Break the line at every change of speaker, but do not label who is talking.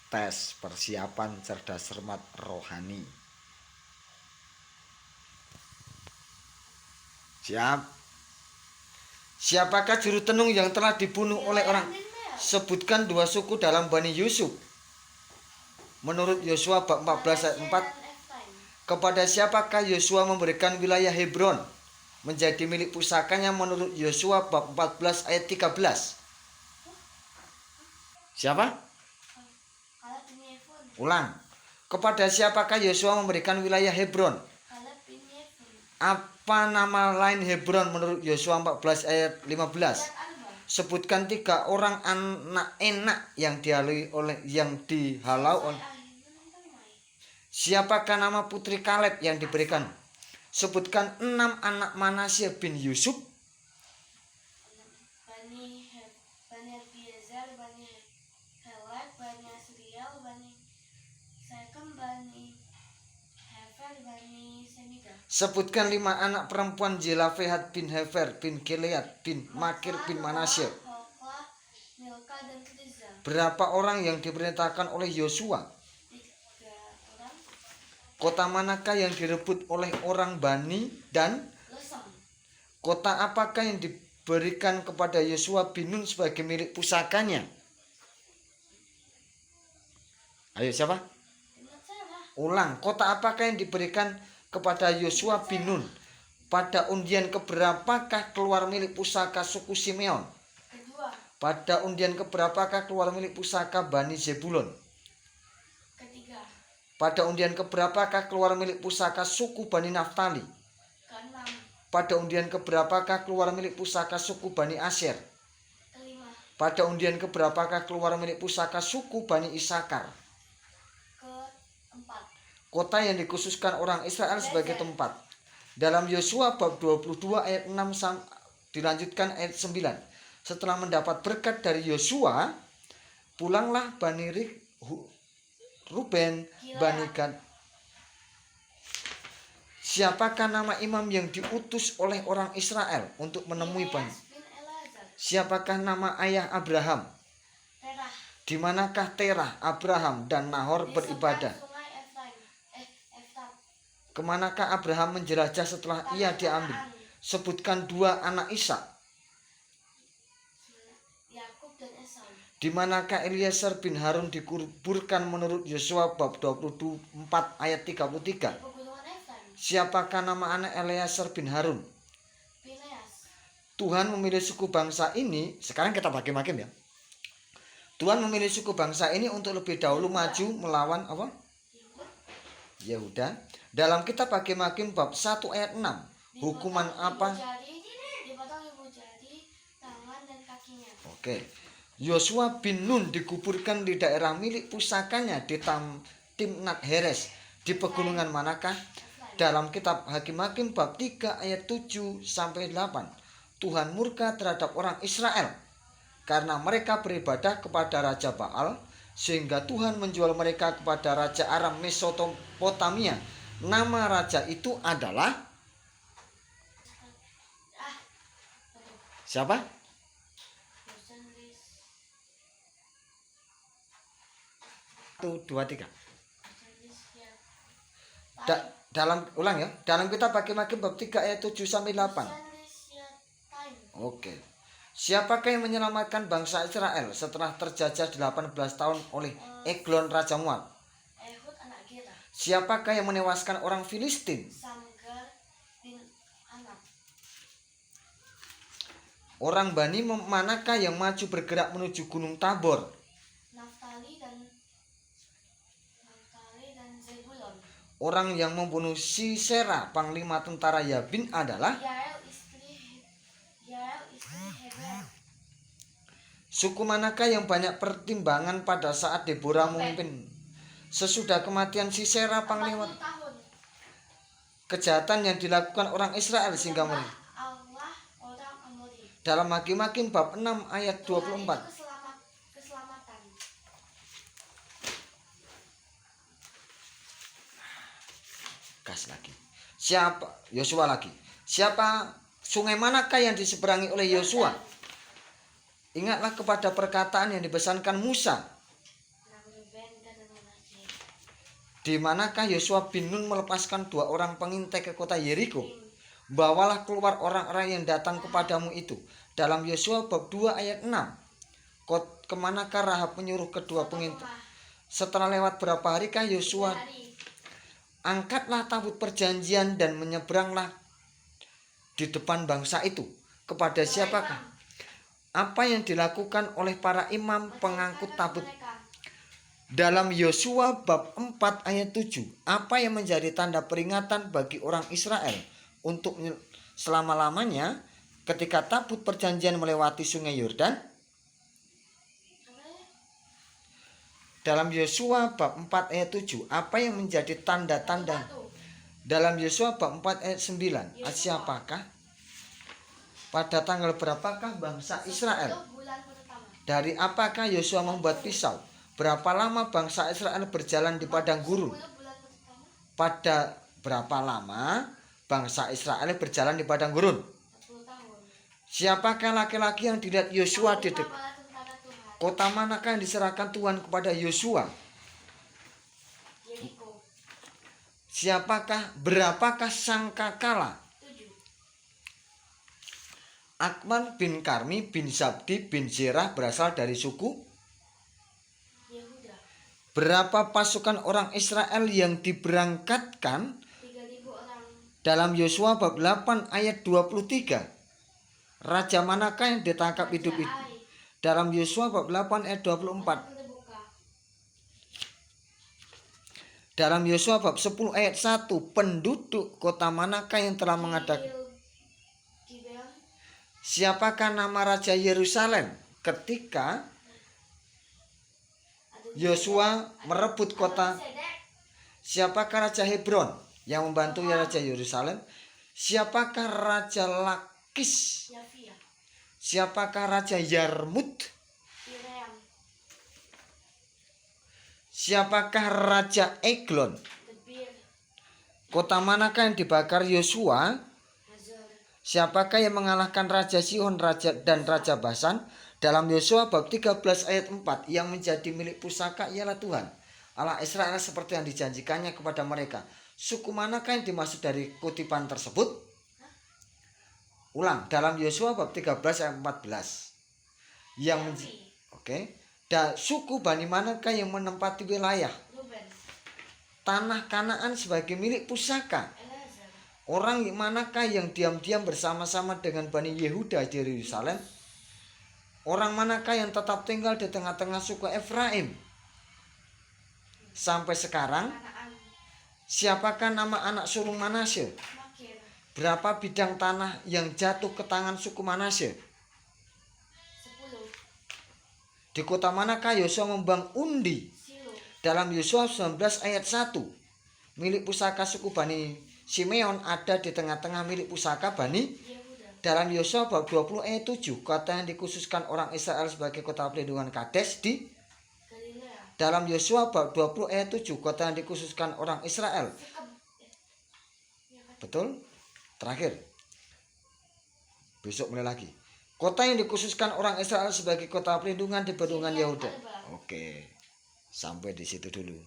tes persiapan cerdas cermat rohani. Siap. Siapakah juru tenung yang telah dibunuh oleh orang? Sebutkan dua suku dalam Bani Yusuf. Menurut Yosua bab 14 ayat 4, kepada siapakah Yosua memberikan wilayah Hebron menjadi milik pusakanya menurut Yosua bab 14 ayat 13? Siapa? Ulang. Kepada siapakah Yosua memberikan wilayah Hebron? Apa nama lain Hebron menurut Yosua 14 ayat 15? Sebutkan 3 orang anak enak yang dihalau oleh. Siapakah nama putri Kaleb yang diberikan? Sebutkan 6 anak Manasye bin Yusuf.
Bani Eliezer, Bani Helek, Bani Asriel, Bani Sekem, Bani Hefer, Bani Semida.
Sebutkan 5 anak perempuan Zelafehat bin Hefer bin Gilead bin Makir bin Manasye.
Milka dan Tirza.
Berapa orang yang diperintahkan oleh Yosua?
3 orang.
Kota manakah yang direbut oleh orang Bani dan?
Lesem.
Kota apakah yang diberikan kepada Yosua bin Nun sebagai milik pusakanya? Ayo siapa? Ulang. Kota apakah yang diberikan kepada Yosua bin Nun? Pada undian keberapakah keluar milik pusaka suku Simeon?
Kedua.
Pada undian keberapakah keluar milik pusaka Bani Zebulon?
Ketiga.
Pada undian keberapakah keluar milik pusaka suku Bani Naftali?
Keenam.
Pada undian keberapakah keluar milik pusaka suku Bani Asyer?
Kelima.
Pada undian keberapakah keluar milik pusaka suku Bani Isakar?
Keempat.
Kota yang dikhususkan orang Israel sebagai tempat. Dalam Yosua bab 22 ayat 6 dilanjutkan ayat 9. Setelah mendapat berkat dari Yosua, pulanglah Bani Ruben, Bani Gad. Siapakah nama imam yang diutus oleh orang Israel untuk menemui Bani? Siapakah nama ayah Abraham?
Terah.
Di manakah Terah, Abraham, dan Nahor beribadah? Kemanakah Abraham menjelajah setelah ia diambil? Sebutkan 2 anak Ishak.
Yakub dan Esau.
Di manakah Eliezer bin Harun dikuburkan menurut Yosua bab 24 ayat 33?
Pegunungan Efraim.
Siapakah nama anak Eliezer bin Harun?
Pineas.
Tuhan memilih suku bangsa ini, sekarang kita bagi-bagi ya. Tuhan memilih suku bangsa ini untuk lebih dahulu maju melawan apa? Yehuda. Dalam kitab Hakim-Hakim bab 1 ayat 6, hukuman apa?
Dipotong ibu jari, tangan dan kakinya.
Oke. Yosua bin Nun dikuburkan di daerah milik pusakanya di Timnat Heres. Di pegunungan manakah? Dalam kitab Hakim-Hakim bab 3 ayat 7 sampai 8. Tuhan murka terhadap orang Israel karena mereka beribadah kepada Raja Baal, sehingga Tuhan menjual mereka kepada Raja Aram Mesopotamia. Nama raja itu adalah siapa? 1, 2, 3. Dalam ulang ya. Dalam kitab Hakim-Hakim bab 3 ayat 7 sampai 8. Oke. Siapakah yang menyelamatkan bangsa Israel setelah terjajah 18 tahun oleh Eglon Raja Moab?
Ehud anak Gera.
Siapakah yang menewaskan orang Filistin?
Samgar bin Anak.
Orang Bani manakah yang maju bergerak menuju Gunung Tabor?
Naftali dan Zebulon.
Orang yang membunuh Sisera, panglima tentara Yabin adalah?
Yael istri Heber.
Suku manakah yang banyak pertimbangan pada saat Deborah memimpin? Sesudah kematian Sisera, panglima.
40 tahun.
Kejahatan yang dilakukan orang Israel sehingga
Allah orang Amori.
dalam Hakim-Hakim bab 6 ayat 24.
Tuhan itu keselamatan.
Gas lagi. Siapa? Yosua lagi. Siapa? Sungai manakah yang diseberangi oleh Yosua? Ingatlah kepada perkataan yang dipesankan Musa. Di manakah Yosua bin Nun melepaskan 2 orang pengintai ke kota Yeriko? Bawalah keluar orang-orang yang datang kepadamu itu. Dalam Yosua bab 2 ayat 6. Kemanakah Rahab menyuruh kedua pengintai? Setelah lewat berapa harikah Yosua angkatlah tabut perjanjian dan menyeberanglah di depan bangsa itu. Kepada siapakah? Apa yang dilakukan oleh para imam pengangkut tabut? Dalam Yosua bab 4 ayat 7, apa yang menjadi tanda peringatan bagi orang Israel untuk selama-lamanya ketika tabut perjanjian melewati sungai Yordan? Dalam Yosua bab 4 ayat 7, apa yang menjadi tanda-tanda? Dalam Yosua bab 4 ayat 9, siapakah? Pada tanggal berapakah bangsa Israel? Dari apakah Yosua membuat pisau? Berapa lama bangsa Israel berjalan di padang gurun? Pada berapa lama bangsa Israel berjalan di padang gurun? Siapakah laki-laki yang dilihat Yosua di dekat? Kota manakah yang diserahkan Tuhan kepada Yosua? Siapakah, berapakah sangkakala? Akman bin Karmi bin Zabdi bin Zerah berasal dari suku? Berapa pasukan orang Israel yang diberangkatkan?
3.000 orang.
Dalam Yosua bab 8 ayat 23. Raja manakah yang ditangkap hidup-hidup? Dalam Yosua bab 8 ayat 24. Dalam Yosua bab 10 ayat 1, penduduk kota manakah yang telah mengadakan? Siapakah nama Raja Yerusalem ketika Yosua merebut kota? Siapakah Raja Hebron yang membantu Raja Yerusalem? Siapakah Raja Lakis? Siapakah Raja Yarmut? Siapakah Raja Eglon? Kota manakah yang dibakar Yosua? Siapakah yang mengalahkan Raja Sihon dan Raja Basan? Dalam Yosua bab 13 ayat 4, yang menjadi milik pusaka ialah Tuhan Allah Israel seperti yang dijanjikannya kepada mereka. Suku manakah yang dimaksud dari kutipan tersebut? Ulang, dalam Yosua bab 13 ayat 14. Suku Bani manakah yang menempati wilayah tanah Kanaan sebagai milik pusaka? Orang manakah yang diam-diam bersama-sama dengan Bani Yehuda di Yerusalem? Orang manakah yang tetap tinggal di tengah-tengah suku Efraim? Sampai sekarang, siapakah nama anak sulung Manasye? Berapa bidang tanah yang jatuh ke tangan suku Manasye?
10.
Di kota manakah Yosua membangun undi? Dalam Yosua 19 ayat 1, milik pusaka suku Bani Simeon ada di tengah-tengah milik pusaka Bani. Dalam Yosua bab 20 ayat 7, kota yang dikhususkan orang Israel sebagai kota perlindungan Kades di Galilea. Dalam Yosua bab 20 ayat 7, kota yang dikhususkan orang Israel. Betul? Terakhir. Besok mulai lagi. Kota yang dikhususkan orang Israel sebagai kota perlindungan di Bedungan Yehuda. Oke. Sampai di situ dulu.